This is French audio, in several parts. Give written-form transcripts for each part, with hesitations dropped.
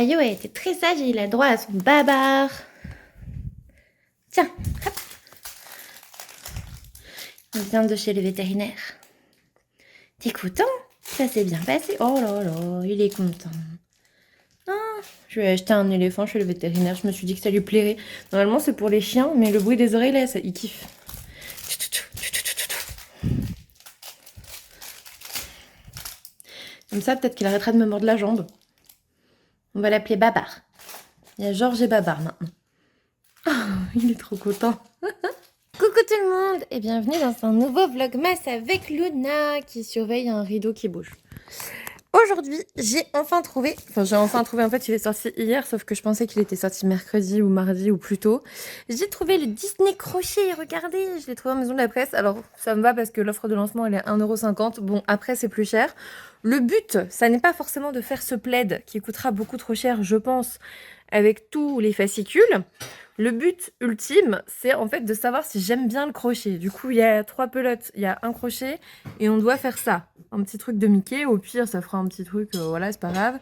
Tayo a été très sage et il a droit à son babar. Tiens, hop. Il vient de chez le vétérinaire. T'es content? Ça s'est bien passé. Oh là là, il est content. Ah, je lui ai acheté un éléphant chez le vétérinaire. Je me suis dit que ça lui plairait. Normalement, c'est pour les chiens, mais le bruit des oreilles, là, ça, il kiffe. Comme ça, peut-être qu'il arrêtera de me mordre la jambe. On va l'appeler Babar. Il y a Georges et Babar maintenant. Oh, il est trop content. Coucou tout le monde et bienvenue dans un nouveau vlogmas avec Luna qui surveille un rideau qui bouge. Aujourd'hui, j'ai enfin trouvé, en fait il est sorti hier sauf que je pensais qu'il était sorti mercredi ou mardi ou plus tôt. J'ai trouvé le Disney crochet, regardez, je l'ai trouvé en maison de la presse. Alors ça me va parce que l'offre de lancement elle est à 1,50 €. Bon après c'est plus cher. Le but, ça n'est pas forcément de faire ce plaid qui coûtera beaucoup trop cher je pense avec tous les fascicules. Le but ultime, c'est en fait de savoir si j'aime bien le crochet. Du coup, il y a 3 pelotes, il y a un crochet et on doit faire ça. Un petit truc de Mickey, au pire, ça fera un petit truc, voilà, c'est pas grave.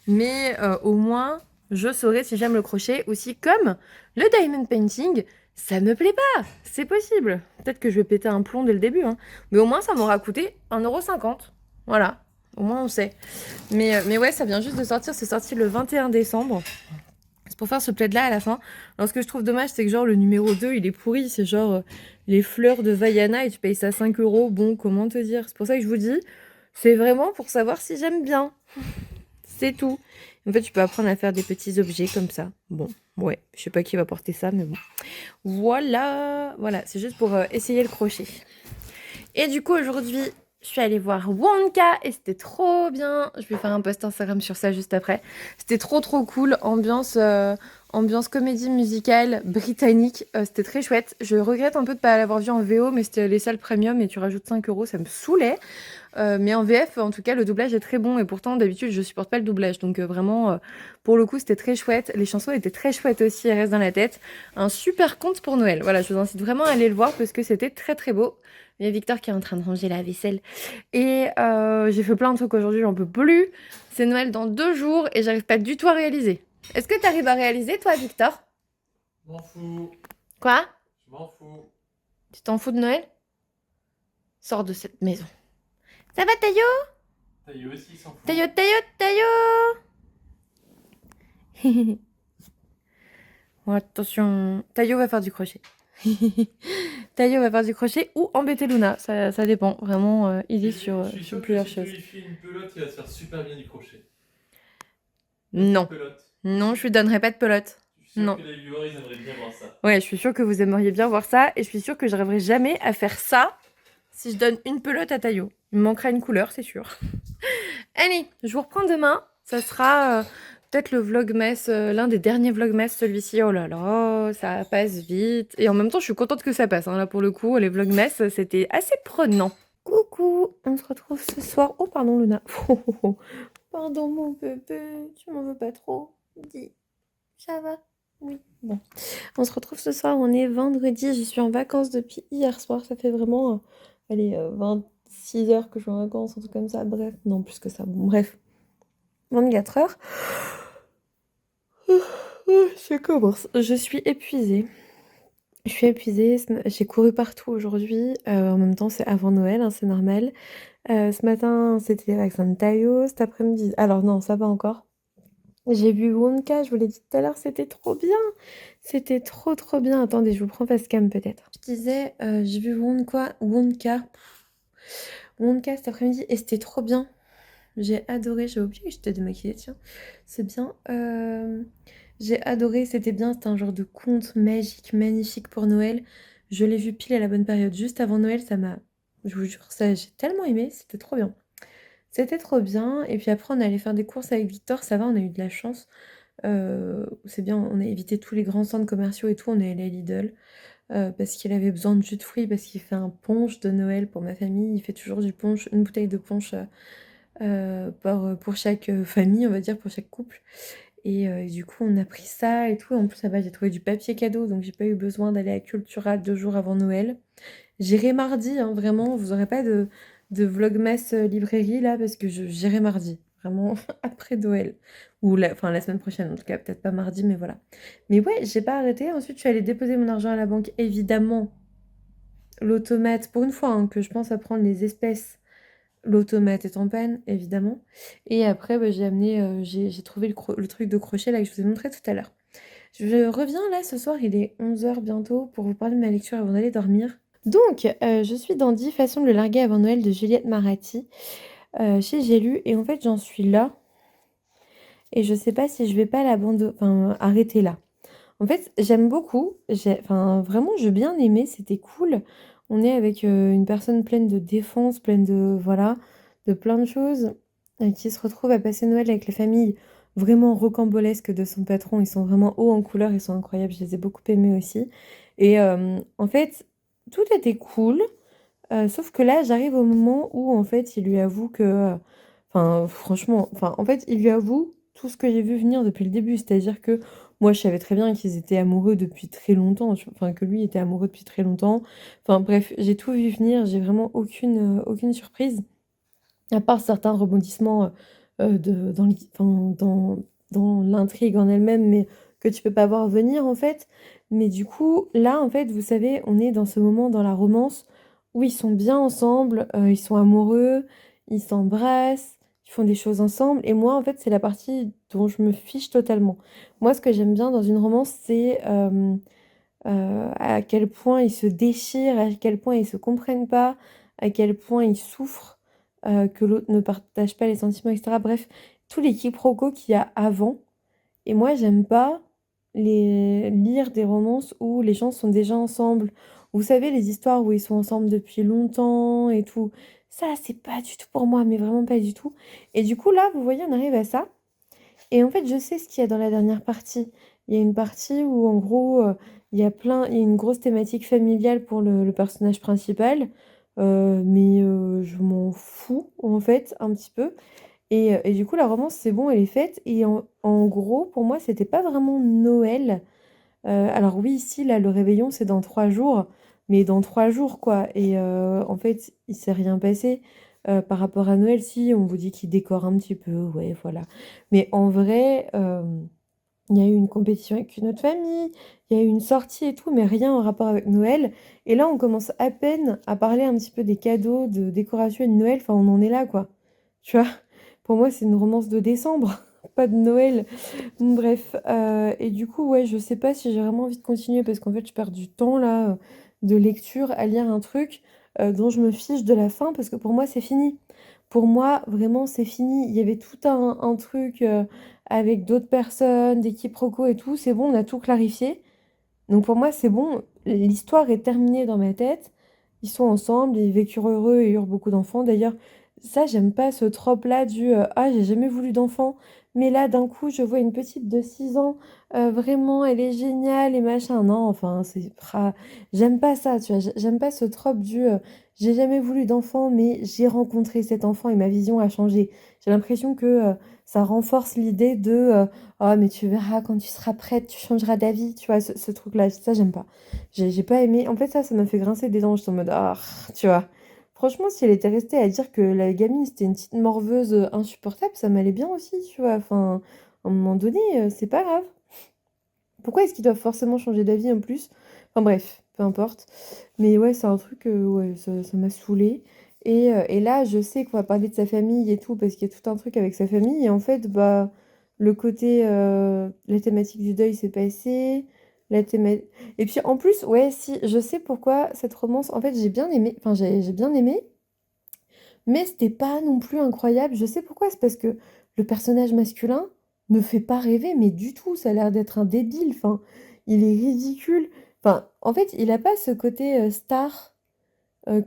Mais au moins, je saurai si j'aime le crochet. Aussi, comme le diamond painting, ça me plaît pas. C'est possible. Peut-être que je vais péter un plomb dès le début. Hein. Mais au moins, ça m'aura coûté 1,50 €. Voilà, au moins on sait. Mais ouais, ça vient juste de sortir. C'est sorti le 21 décembre. C'est pour faire ce plaid là à la fin. Alors ce que je trouve dommage c'est que genre le numéro 2 il est pourri. C'est genre les fleurs de Vaiana et tu payes ça 5 €. Bon comment te dire. C'est pour ça que je vous dis. C'est vraiment pour savoir si j'aime bien. C'est tout. En fait tu peux apprendre à faire des petits objets comme ça. Bon ouais. Je sais pas qui va porter ça mais bon. Voilà. Voilà c'est juste pour essayer le crochet. Et du coup aujourd'hui je suis allée voir Wonka et c'était trop bien. Je vais faire un post Instagram sur ça juste après. C'était trop cool. Ambiance comédie musicale britannique. C'était très chouette. Je regrette un peu de ne pas l'avoir vu en VO, mais c'était les salles premium et tu rajoutes 5 €, ça me saoulait. Mais en VF, en tout cas, le doublage est très bon. Et pourtant, d'habitude, je supporte pas le doublage. Donc vraiment, pour le coup, c'était très chouette. Les chansons étaient très chouettes aussi, elles restent dans la tête. Un super conte pour Noël. Voilà, je vous incite vraiment à aller le voir parce que c'était très beau. Il y a Victor qui est en train de ranger la vaisselle. Et j'ai fait plein de trucs aujourd'hui, j'en peux plus. C'est Noël dans 2 jours et j'arrive pas du tout à réaliser. Est-ce que tu arrives à réaliser, toi, Victor? Je m'en fous. Quoi? Je m'en fous. Tu t'en fous de Noël? Sors de cette maison. Ça va, Tayo? Taillot aussi, il s'en fout. Tayo, Tayo, Tayo. Bon, attention. Tayo va faire du crochet. Tayo va faire du crochet ou embêter Luna. Ça dépend. Vraiment, il est sur plusieurs choses. Si tu lui files une pelote, il va te faire super bien du crochet. Non. Pelote. Non, je lui donnerai pas de pelote. Je suis sûr Non. que les viewers, ils aimeraient bien voir ça. Ouais, je suis sûre que vous aimeriez bien voir ça. Et je suis sûre que j'arriverai jamais à faire ça si je donne une pelote à Tayo. Il me manquera une couleur, c'est sûr. Allez, je vous reprends demain. Ça sera peut-être le vlogmas, l'un des derniers vlogmas, celui-ci. Oh là là, ça passe vite. Et en même temps, je suis contente que ça passe. Hein. Là, pour le coup, les vlogmas, c'était assez prenant. Coucou, on se retrouve ce soir. Oh, pardon, Luna. Pardon, mon bébé. Tu m'en veux pas trop? Dis, ça va? Oui, bon. On se retrouve ce soir, on est vendredi. Je suis en vacances depuis hier soir. Ça fait vraiment, allez, 26 heures que je suis en vacances, un truc comme ça. Bref, non, plus que ça. Bon, bref, 24 heures. Ça commence. Je suis épuisée. J'ai couru partout aujourd'hui. En même temps, c'est avant Noël, hein, c'est normal. Ce matin, c'était les vaccins de Tayo. Cet après-midi, alors non, ça va encore. J'ai vu Wonka, je vous l'ai dit tout à l'heure, c'était trop bien. C'était trop bien. Attendez, je vous prends face cam peut-être. Je disais, j'ai vu Wonka cet après-midi et c'était trop bien. J'ai adoré, j'ai oublié que j'étais démaquillée, tiens. C'est bien. J'ai adoré, c'était bien, c'était un genre de conte magique, magnifique pour Noël. Je l'ai vu pile à la bonne période, juste avant Noël, ça m'a... Je vous jure, ça, j'ai tellement aimé, c'était trop bien. C'était trop bien. Et puis après, on est allé faire des courses avec Victor, ça va, on a eu de la chance. C'est bien, on a évité tous les grands centres commerciaux et tout, on est allé à Lidl. Parce qu'il avait besoin de jus de fruits, parce qu'il fait un punch de Noël pour ma famille. Il fait toujours du punch, une bouteille de punch pour chaque famille, on va dire, pour chaque couple. Et du coup, on a pris ça et tout. En plus, ça va, j'ai trouvé du papier cadeau, donc j'ai pas eu besoin d'aller à Cultura 2 jours avant Noël. J'irai mardi, hein, vraiment, vous aurez pas de vlogmas librairie là, parce que j'irai mardi. vraiment après Noël. Ou enfin, la semaine prochaine, en tout cas, peut-être pas mardi, mais voilà. Mais ouais, j'ai pas arrêté. Ensuite, je suis allée déposer mon argent à la banque, évidemment. L'automate, pour une fois, hein, que je pense à prendre les espèces, l'automate est en panne, évidemment. Et après, bah, j'ai trouvé le truc de crochet là que je vous ai montré tout à l'heure. Je reviens là ce soir, il est 11 h bientôt, pour vous parler de ma lecture avant d'aller dormir. Donc, je suis dans 10 façons de le larguer avant Noël de Juliette Maratti, chez J'ai lu, et en fait j'en suis là, et je sais pas si je vais pas arrêter là. En fait, j'aime beaucoup, enfin vraiment j'ai bien aimé, c'était cool. On est avec une personne pleine de défense, pleine de, voilà, de plein de choses, qui se retrouve à passer Noël avec les familles vraiment rocambolesques de son patron. Ils sont vraiment hauts en couleur, ils sont incroyables, je les ai beaucoup aimés aussi. Et en fait, tout était cool, sauf que là, j'arrive au moment où en fait, il lui avoue que, enfin, franchement, enfin, en fait, il lui avoue tout ce que j'ai vu venir depuis le début, c'est-à-dire que moi, je savais très bien qu'ils étaient amoureux depuis très longtemps, enfin, que lui était amoureux depuis très longtemps. Enfin, bref, j'ai tout vu venir, j'ai vraiment aucune surprise, à part certains rebondissements dans l'intrigue en elle-même, mais que tu peux pas voir venir en fait. Mais du coup, là, en fait, vous savez, on est dans ce moment dans la romance où ils sont bien ensemble, ils sont amoureux, ils s'embrassent, ils font des choses ensemble. Et moi, en fait, c'est la partie dont je me fiche totalement. Moi, ce que j'aime bien dans une romance, c'est à quel point ils se déchirent, à quel point ils se comprennent pas, à quel point ils souffrent, que l'autre ne partage pas les sentiments, etc. Bref, tous les quiproquos qu'il y a avant. Et moi, j'aime pas lire des romances où les gens sont déjà ensemble. Vous savez, les histoires où ils sont ensemble depuis longtemps et tout. Ça, c'est pas du tout pour moi, mais vraiment pas du tout. Et du coup, là, vous voyez, on arrive à ça. Et en fait, je sais ce qu'il y a dans la dernière partie. Il y a une partie où, en gros, il y a une grosse thématique familiale pour le personnage principal. Mais je m'en fous, en fait, un petit peu. Et du coup, la romance, c'est bon, elle est faite. Et en gros, pour moi, c'était pas vraiment Noël. Alors oui, ici, là, le réveillon, c'est dans 3 jours. Mais dans 3 jours, quoi. Et en fait, il s'est rien passé. Par rapport à Noël, si, on vous dit qu'il décore un petit peu. Ouais, voilà. Mais en vrai, il y a eu une compétition avec une autre famille. Il y a eu une sortie et tout, mais rien en rapport avec Noël. Et là, on commence à peine à parler un petit peu des cadeaux, de décoration et de Noël. Enfin, on en est là, quoi. Tu vois? Pour moi, c'est une romance de décembre, pas de Noël. Bref, et du coup, ouais, je sais pas si j'ai vraiment envie de continuer parce qu'en fait, je perds du temps là, de lecture à lire un truc dont je me fiche de la fin parce que pour moi, c'est fini. Pour moi, vraiment, c'est fini. Il y avait tout un truc avec d'autres personnes, des quiproquos et tout. C'est bon, on a tout clarifié. Donc pour moi, c'est bon. L'histoire est terminée dans ma tête. Ils sont ensemble, ils vécurent heureux et eurent beaucoup d'enfants. D'ailleurs, ça, j'aime pas ce trope-là du ah, j'ai jamais voulu d'enfant, mais là, d'un coup, je vois une petite de 6 ans, vraiment, elle est géniale et machin. Non, enfin, j'aime pas ça, tu vois. J'aime pas ce trope du j'ai jamais voulu d'enfant, mais j'ai rencontré cet enfant et ma vision a changé. J'ai l'impression que ça renforce l'idée de oh, mais tu verras quand tu seras prête, tu changeras d'avis, tu vois, ce truc-là. Ça, j'aime pas. J'ai pas aimé. En fait, ça m'a fait grincer des dents. J'étais en mode ah, tu vois. Franchement, si elle était restée à dire que la gamine c'était une petite morveuse insupportable, ça m'allait bien aussi, tu vois. Enfin, à un moment donné, c'est pas grave. Pourquoi est-ce qu'ils doivent forcément changer d'avis en plus? Enfin bref, peu importe. Mais ouais, c'est un truc, ouais, ça m'a saoulée. Et là, je sais qu'on va parler de sa famille et tout, parce qu'il y a tout un truc avec sa famille. Et en fait, bah, le côté, la thématique du deuil s'est passée. Et puis en plus, ouais, si, je sais pourquoi cette romance, en fait, j'ai bien aimé. Enfin, j'ai bien aimé. Mais c'était pas non plus incroyable. Je sais pourquoi, c'est parce que le personnage masculin me fait pas rêver, mais du tout. Ça a l'air d'être un débile. Enfin, il est ridicule. Enfin, en fait, il a pas ce côté star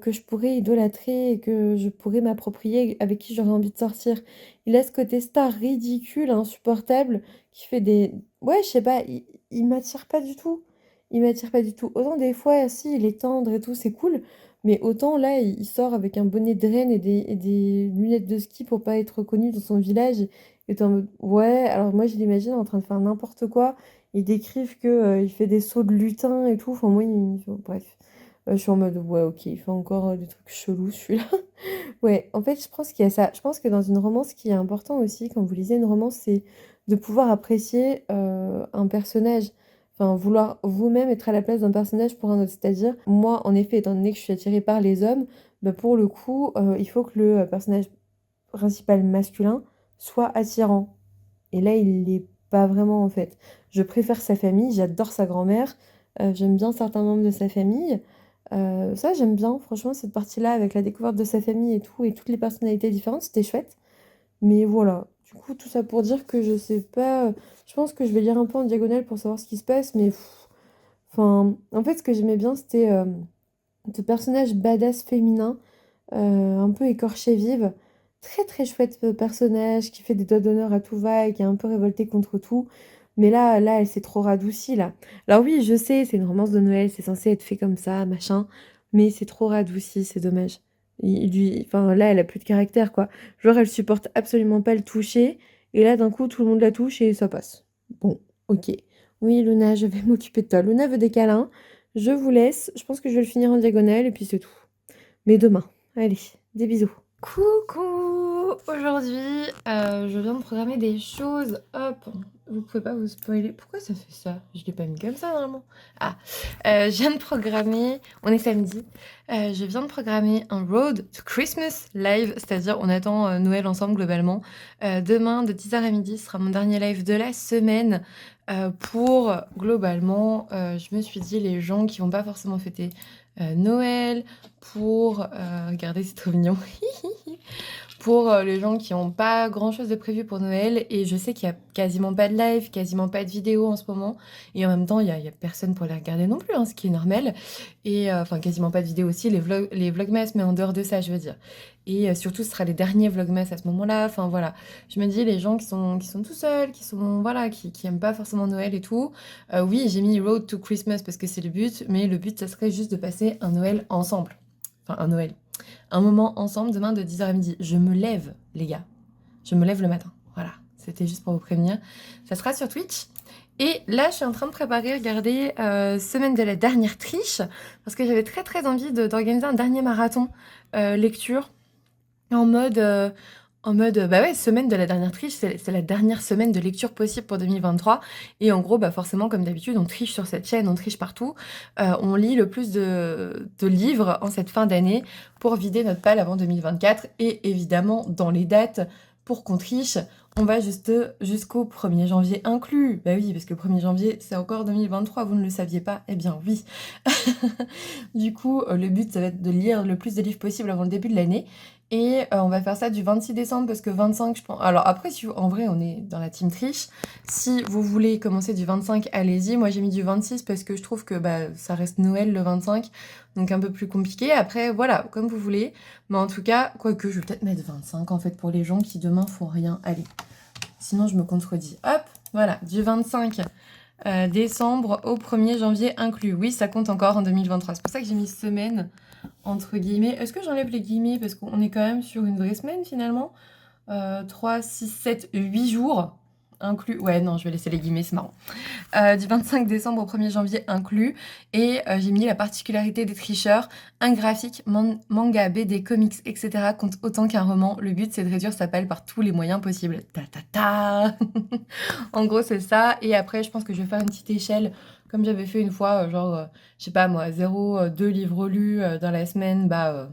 que je pourrais idolâtrer et que je pourrais m'approprier, avec qui j'aurais envie de sortir. Il a ce côté star ridicule, insupportable, qui fait des... Ouais, je sais pas, il m'attire pas du tout. Il m'attire pas du tout. Autant des fois, si, il est tendre et tout, c'est cool. Mais autant là, il sort avec un bonnet de renne et des lunettes de ski pour pas être reconnu dans son village. Et t'es en mode, ouais, alors moi je l'imagine en train de faire n'importe quoi. Ils décrivent que il fait des sauts de lutin et tout. Enfin, moi, bref. Je suis en mode, ouais, ok, il fait encore des trucs chelous, celui-là. Ouais, en fait, je pense qu'il y a ça. Je pense que dans une romance, ce qui est important aussi, quand vous lisez une romance, c'est de pouvoir apprécier un personnage. Enfin, vouloir vous-même être à la place d'un personnage pour un autre. C'est-à-dire, moi, en effet, étant donné que je suis attirée par les hommes, bah, pour le coup, il faut que le personnage principal masculin soit attirant. Et là, il l'est pas vraiment, en fait. Je préfère sa famille, j'adore sa grand-mère, j'aime bien certains membres de sa famille. Ça, j'aime bien, franchement, cette partie-là, avec la découverte de sa famille et tout, et toutes les personnalités différentes, c'était chouette. Mais voilà, du coup, tout ça pour dire que je sais pas, je pense que je vais lire un peu en diagonale pour savoir ce qui se passe, mais enfin, en fait, ce que j'aimais bien, c'était ce personnage badass féminin, un peu écorché vive. Très très chouette personnage qui fait des doigts d'honneur à tout va et qui est un peu révolté contre tout. Mais là, elle s'est trop radoucie là. Alors oui, je sais, c'est une romance de Noël, c'est censé être fait comme ça, machin. Mais c'est trop radouci, c'est dommage. Enfin, là, elle a plus de caractère quoi. Genre, elle supporte absolument pas le toucher. Et là, d'un coup, tout le monde la touche et ça passe. Bon, ok. Oui, Luna, je vais m'occuper de toi. Luna veut des câlins. Je vous laisse. Je pense que je vais le finir en diagonale et puis c'est tout. Mais demain. Allez, des bisous. Coucou! Aujourd'hui, je viens de programmer des choses. Hop, vous pouvez pas vous spoiler. Pourquoi ça fait ça? Je l'ai pas mis comme ça normalement. Ah, je viens de programmer. On est samedi. Je viens de programmer un Road to Christmas live, c'est-à-dire on attend Noël ensemble globalement. Demain de 10h à midi sera mon dernier live de la semaine. Pour globalement, je me suis dit les gens qui vont pas forcément fêter Noël, pour regardez, c'est trop mignon. Pour les gens qui n'ont pas grand chose de prévu pour Noël, et je sais qu'il y a quasiment pas de live, quasiment pas de vidéo en ce moment, et en même temps il y a personne pour les regarder non plus, hein, ce qui est normal, et enfin quasiment pas de vidéo aussi, les vlogmas, mais en dehors de ça je veux dire, et surtout ce sera les derniers vlogmas à ce moment-là, enfin voilà, je me dis les gens qui sont tout seuls, qui sont voilà, qui aiment pas forcément Noël et tout, oui j'ai mis Road to Christmas parce que c'est le but, mais le but ça serait juste de passer un Noël ensemble, enfin un Noël, un moment ensemble demain de 10h à midi. Je me lève, les gars. Je me lève le matin. Voilà, c'était juste pour vous prévenir. Ça sera sur Twitch. Et là, je suis en train de préparer, regardez, semaine de la dernière triche, parce que j'avais très très envie d'organiser un dernier marathon lecture en mode, bah ouais, semaine de la dernière triche, c'est la dernière semaine de lecture possible pour 2023. Et en gros, bah forcément, comme d'habitude, on triche sur cette chaîne, on triche partout. On lit le plus de livres en cette fin d'année pour vider notre palle avant 2024. Et évidemment, dans les dates, pour qu'on triche, on va jusqu'au 1er janvier inclus. Bah oui, parce que le 1er janvier, c'est encore 2023, vous ne le saviez pas? Eh bien oui. Du coup, le but, ça va être de lire le plus de livres possible avant le début de l'année. Et on va faire ça du 26 décembre parce que 25, je pense. Alors après, si en vrai, on est dans la team triche. Si vous voulez commencer du 25, allez-y. Moi, j'ai mis du 26 parce que je trouve que bah, ça reste Noël le 25, donc un peu plus compliqué. Après, voilà, comme vous voulez. Mais en tout cas, quoique, je vais peut-être mettre 25 en fait pour les gens qui demain font rien. Allez. Sinon, je me contredis. Hop, voilà, du 25 décembre au 1er janvier inclus. Oui, ça compte encore en 2023. C'est pour ça que j'ai mis semaine entre guillemets. Est-ce que j'enlève les guillemets parce qu'on est quand même sur une vraie semaine finalement. 3, 6, 7, 8 jours inclus. Ouais, non, je vais laisser les guillemets, c'est marrant. Du 25 décembre au 1er janvier inclus. Et j'ai mis la particularité des tricheurs. Un graphique, manga, BD, comics, etc. compte autant qu'un roman. Le but, c'est de réduire sa palle par tous les moyens possibles. Ta ta ta. En gros, c'est ça. Et après, je pense que je vais faire une petite échelle, comme j'avais fait une fois, genre, je sais pas moi, 0, 2 livres lus dans la semaine, bah,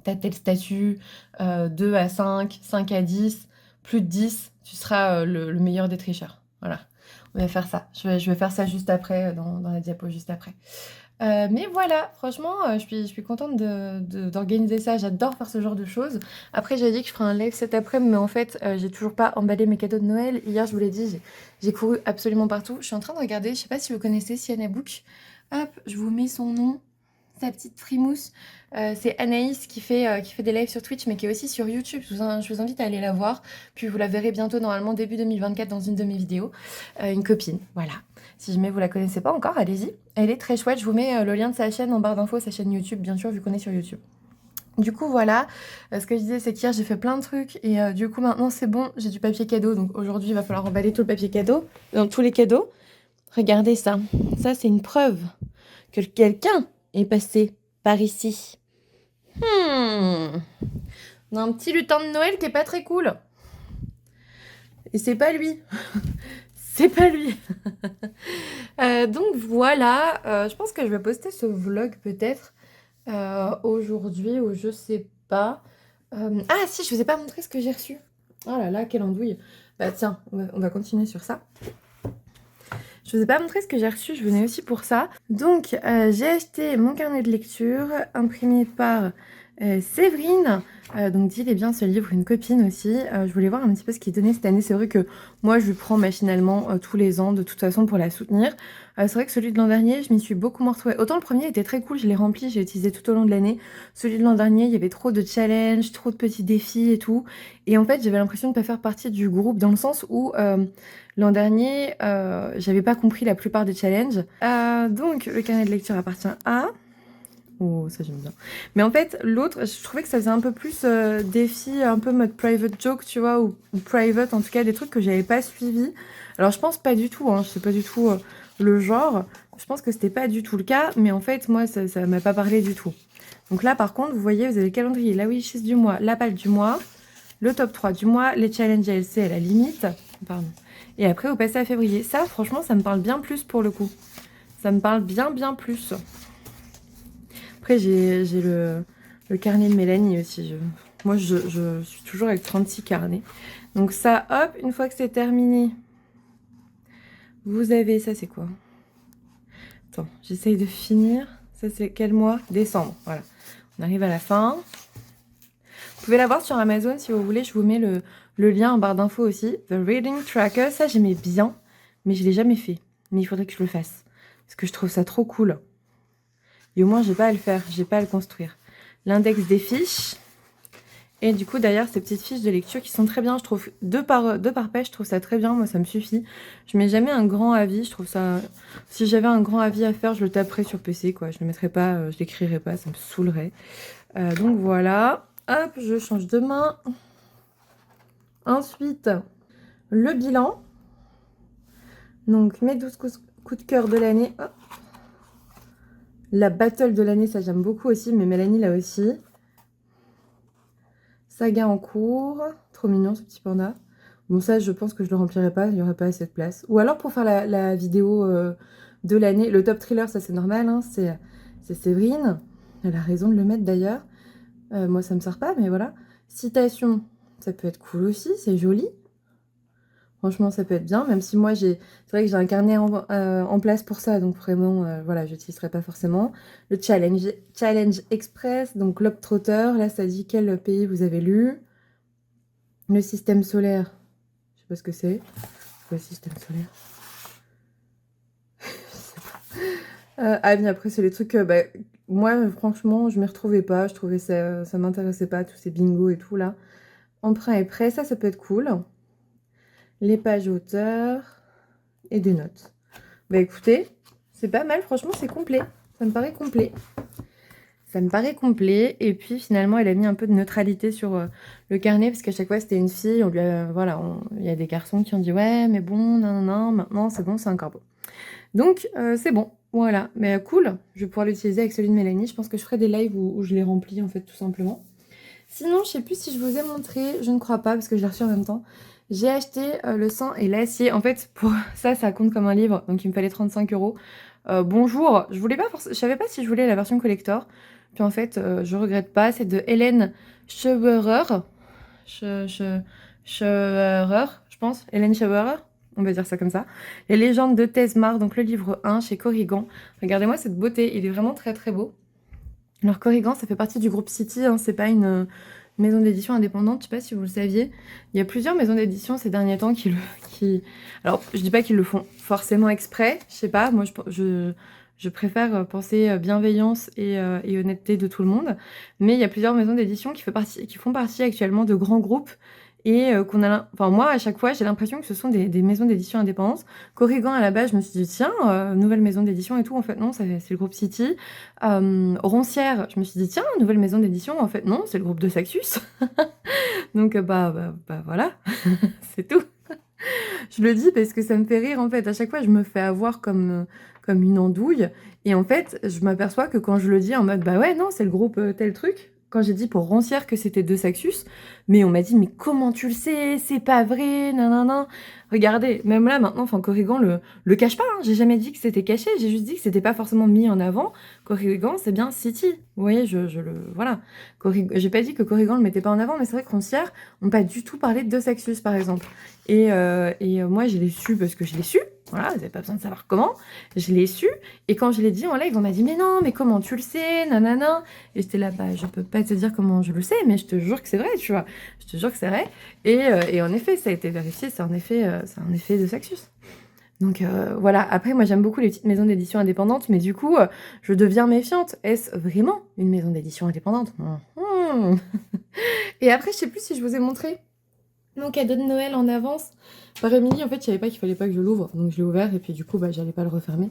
t'as tel statut, 2 à 5, 5 à 10, plus de 10, tu seras le meilleur des tricheurs. Voilà, on va faire ça. Je vais faire ça juste après, dans la diapo juste après. Mais voilà, franchement, je suis contente d'organiser ça. J'adore faire ce genre de choses. Après, j'ai dit que je ferais un live cet après-midi, mais en fait, j'ai toujours pas emballé mes cadeaux de Noël. Hier, je vous l'ai dit, j'ai couru absolument partout. Je suis en train de regarder, je sais pas si vous connaissez Sienna Book. Hop, je vous mets son nom, sa petite frimousse. C'est Anaïs qui fait des lives sur Twitch, mais qui est aussi sur YouTube. Je vous invite à aller la voir. Puis vous la verrez bientôt, normalement, début 2024, dans une de mes vidéos. Une copine, voilà. Si jamais vous la connaissez pas encore, allez-y. Elle est très chouette. Je vous mets le lien de sa chaîne en barre d'infos, sa chaîne YouTube, bien sûr, vu qu'on est sur YouTube. Du coup, voilà. Ce que je disais, c'est qu'hier, j'ai fait plein de trucs. Et du coup, maintenant, c'est bon. J'ai du papier cadeau. Donc aujourd'hui, il va falloir emballer tout le papier cadeau. Dans tous les cadeaux. Regardez ça. Ça, c'est une preuve que quelqu'un est passé par ici? On a un petit lutin de Noël qui est pas très cool. Et c'est pas lui. C'est pas lui. Donc voilà, je pense que je vais poster ce vlog peut-être aujourd'hui ou je sais pas. Ah si, je vous ai pas montré ce que j'ai reçu. Oh là là, quelle andouille. Bah tiens, on va continuer sur ça. Je vous ai pas montré ce que j'ai reçu, je venais aussi pour ça. Donc j'ai acheté mon carnet de lecture imprimé par Séverine. Donc dit, il est bien ce livre, une copine aussi. Je voulais voir un petit peu ce qu'il donnait cette année. C'est vrai que moi je le prends machinalement tous les ans de toute façon pour la soutenir. C'est vrai que celui de l'an dernier, je m'y suis beaucoup moins retrouvée. Autant le premier était très cool, je l'ai rempli, j'ai utilisé tout au long de l'année. Celui de l'an dernier, il y avait trop de challenges, trop de petits défis et tout. Et en fait, j'avais l'impression de ne pas faire partie du groupe dans le sens où l'an dernier, j'avais pas compris la plupart des challenges. Donc le carnet de lecture appartient à... Oh, ça j'aime bien. Mais en fait, l'autre, je trouvais que ça faisait un peu plus défi, un peu mode private joke, tu vois, ou private, en tout cas, des trucs que j'avais pas suivis. Alors, je pense pas du tout, hein, je sais pas du tout le genre. Je pense que c'était pas du tout le cas, mais en fait, moi, ça m'a pas parlé du tout. Donc là, par contre, vous voyez, vous avez le calendrier, la wishlist du mois, la palle du mois, le top 3 du mois, les challenges ALC à la limite. Pardon. Et après, vous passez à février. Ça, franchement, ça me parle bien plus pour le coup. Ça me parle bien plus. Après, j'ai le carnet de Mélanie aussi. Moi, je suis toujours avec 36 carnets. Donc ça, hop, une fois que c'est terminé, vous avez... Ça, c'est quoi? Attends, j'essaye de finir. Ça, c'est quel mois? Décembre, voilà. On arrive à la fin. Vous pouvez la voir sur Amazon si vous voulez. Je vous mets le lien en barre d'infos aussi. The Reading Tracker, ça, j'aimais bien, mais je ne l'ai jamais fait. Mais il faudrait que je le fasse. Parce que je trouve ça trop cool. Et au moins, j'ai pas à le faire, j'ai pas à le construire. L'index des fiches. Et du coup, derrière, ces petites fiches de lecture qui sont très bien. Je trouve deux par page, je trouve ça très bien. Moi, ça me suffit. Je mets jamais un grand avis. Je trouve ça... Si j'avais un grand avis à faire, je le taperais sur PC, quoi. Je le mettrais pas, je l'écrirais pas, ça me saoulerait. Donc voilà. Hop, je change de main. Ensuite, le bilan. Donc, mes 12 coups de cœur de l'année. Hop. La battle de l'année, ça j'aime beaucoup aussi, mais Mélanie là aussi. Saga en cours. Trop mignon ce petit panda. Bon, ça, je pense que je le remplirai pas, il n'y aurait pas assez de place. Ou alors pour faire la vidéo de l'année, le top thriller, ça c'est normal, hein, c'est Séverine. Elle a raison de le mettre d'ailleurs. Moi, ça me sert pas, mais voilà. Citation, ça peut être cool aussi, c'est joli. Franchement, ça peut être bien, même si moi, c'est vrai que j'ai un carnet en place pour ça, donc vraiment, voilà, je n'utiliserai pas forcément. Le challenge express, donc Globetrotter, là, ça dit quel pays vous avez lu. Le système solaire, je sais pas ce que c'est. C'est quoi le système solaire? Je sais pas. Ah, mais après, c'est les trucs, moi, franchement, je m'y retrouvais pas, je trouvais ça m'intéressait pas, tous ces bingos et tout, là. Emprunt et prêt, ça peut être cool. Les pages auteurs et des notes. Bah écoutez, c'est pas mal, franchement c'est complet. Ça me paraît complet. Ça me paraît complet. Et puis finalement, elle a mis un peu de neutralité sur le carnet parce qu'à chaque fois c'était une fille. On lui voilà, il y a des garçons qui ont dit ouais, mais bon, non, maintenant c'est bon, c'est un corbeau. Donc c'est bon, voilà. Mais cool, je vais pouvoir l'utiliser avec celui de Mélanie. Je pense que je ferai des lives où je les remplis en fait, tout simplement. Sinon, je sais plus si je vous ai montré, je ne crois pas parce que je l'ai reçu en même temps. J'ai acheté le sang et l'acier. En fait, pour ça compte comme un livre, donc il me fallait 35 €. Bonjour, je voulais pas je savais pas si je voulais la version collector. Puis en fait, je regrette pas. C'est de Hélène Schauerer. Schauerer, je pense. Hélène Schauerer, on va dire ça comme ça. Les légendes de Tesmar, donc le livre 1 chez Corrigan. Regardez-moi cette beauté, il est vraiment très très beau. Alors Corrigan, ça fait partie du groupe City, hein, c'est pas une maison d'édition indépendante, je sais pas si vous le saviez. Il y a plusieurs maisons d'édition ces derniers temps qui... Alors, je dis pas qu'ils le font forcément exprès, je sais pas, moi je préfère penser bienveillance et honnêteté de tout le monde. Mais il y a plusieurs maisons d'édition qui font partie actuellement de grands groupes et enfin moi à chaque fois j'ai l'impression que ce sont des maisons d'édition indépendantes. Corrigan à la base je me suis dit tiens, nouvelle maison d'édition et tout, en fait non, c'est le groupe City. Roncière, je me suis dit tiens, nouvelle maison d'édition, en fait non, c'est le groupe de Saxus. Donc bah voilà, c'est tout. Je le dis parce que ça me fait rire en fait. À chaque fois, je me fais avoir comme une andouille. Et en fait, je m'aperçois que quand je le dis en mode bah ouais, non, c'est le groupe tel truc. Quand j'ai dit pour Roncière que c'était deux Saxus, mais on m'a dit mais comment tu le sais? C'est pas vrai, nanana. Regardez, même là maintenant, enfin Corrigan le cache pas. Hein. J'ai jamais dit que c'était caché. J'ai juste dit que c'était pas forcément mis en avant. Corrigan, c'est bien City. Vous voyez, je le voilà. J'ai pas dit que Corrigan le mettait pas en avant, mais c'est vrai que Roncière, on pas du tout parlé de deux Saxus par exemple. Et moi, je l'ai su parce que je l'ai su. Voilà, vous n'avez pas besoin de savoir comment. Je l'ai su. Et quand je l'ai dit en live, on m'a dit mais non, mais comment tu le sais, nanana. Et j'étais là, bah je peux pas te dire comment je le sais, mais je te jure que c'est vrai, tu vois. Je te jure que c'est vrai. Et en effet, ça a été vérifié. C'est un effet de Saxus. Donc voilà. Après, moi, j'aime beaucoup les petites maisons d'édition indépendantes, mais du coup, je deviens méfiante. Est-ce vraiment une maison d'édition indépendante? Et après, je sais plus si je vous ai montré mon cadeau de Noël en avance. Par Émilie, en fait, je savais pas qu'il fallait pas que je l'ouvre, donc je l'ai ouvert et puis du coup, bah, j'allais pas le refermer.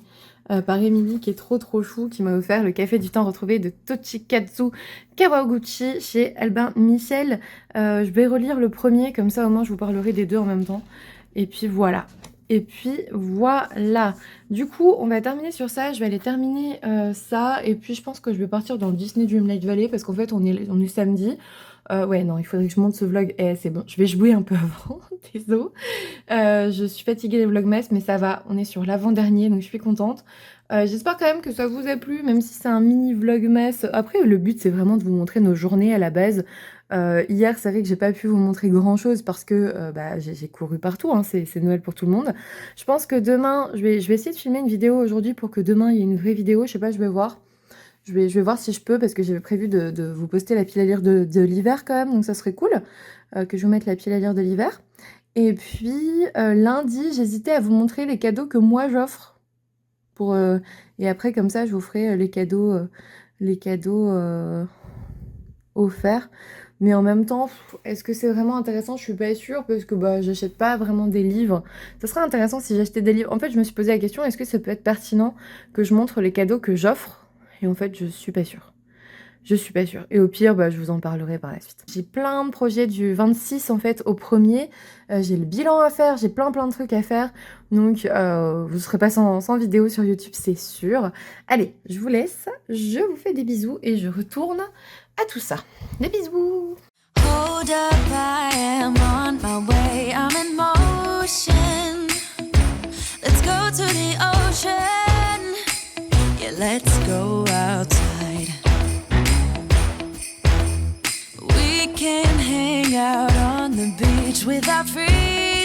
Par Émilie, qui est trop chou, qui m'a offert le café du temps retrouvé de Tochikatsu Kawaguchi chez Albin Michel. Je vais relire le premier, comme ça au moins je vous parlerai des deux en même temps. Et puis voilà. Et puis voilà. Du coup, on va terminer sur ça. Je vais aller terminer ça. Et puis je pense que je vais partir dans le Disney Dreamlight Valley parce qu'en fait, on est samedi. Ouais, non, il faudrait que je monte ce vlog. C'est bon, je vais jouer un peu avant. Désolé. Je suis fatiguée des vlogmas, mais ça va. On est sur l'avant-dernier, donc je suis contente. J'espère quand même que ça vous a plu, même si c'est un mini vlogmas. Après, le but, c'est vraiment de vous montrer nos journées à la base. Hier, c'est vrai que j'ai pas pu vous montrer grand-chose parce que bah, j'ai couru partout. Hein, c'est Noël pour tout le monde. Je pense que demain, je vais essayer de filmer une vidéo aujourd'hui pour que demain, il y ait une vraie vidéo. Je sais pas, je vais voir. Je vais voir si je peux, parce que j'avais prévu de vous poster la pile à lire de l'hiver quand même, donc ça serait cool que je vous mette la pile à lire de l'hiver. Et puis lundi, j'hésitais à vous montrer les cadeaux que moi j'offre. Et après, comme ça, je vous ferai les cadeaux offerts. Mais en même temps, est-ce que c'est vraiment intéressant? Je suis pas sûre, parce que bah, j'achète pas vraiment des livres. Ça serait intéressant si j'achetais des livres. En fait, je me suis posé la question, est-ce que ça peut être pertinent que je montre les cadeaux que j'offre? Et en fait, je suis pas sûre. Je suis pas sûre. Et au pire, bah, je vous en parlerai par la suite. J'ai plein de projets du 26 en fait au 1er. J'ai le bilan à faire, j'ai plein de trucs à faire. Donc vous ne serez pas sans vidéo sur YouTube, c'est sûr. Allez, je vous laisse. Je vous fais des bisous et je retourne à tout ça. Des bisous. Hold up, I am on my way. I'm in motion. Let's go to the ocean. Yeah, let's go outside. We can hang out on the beach without freezing.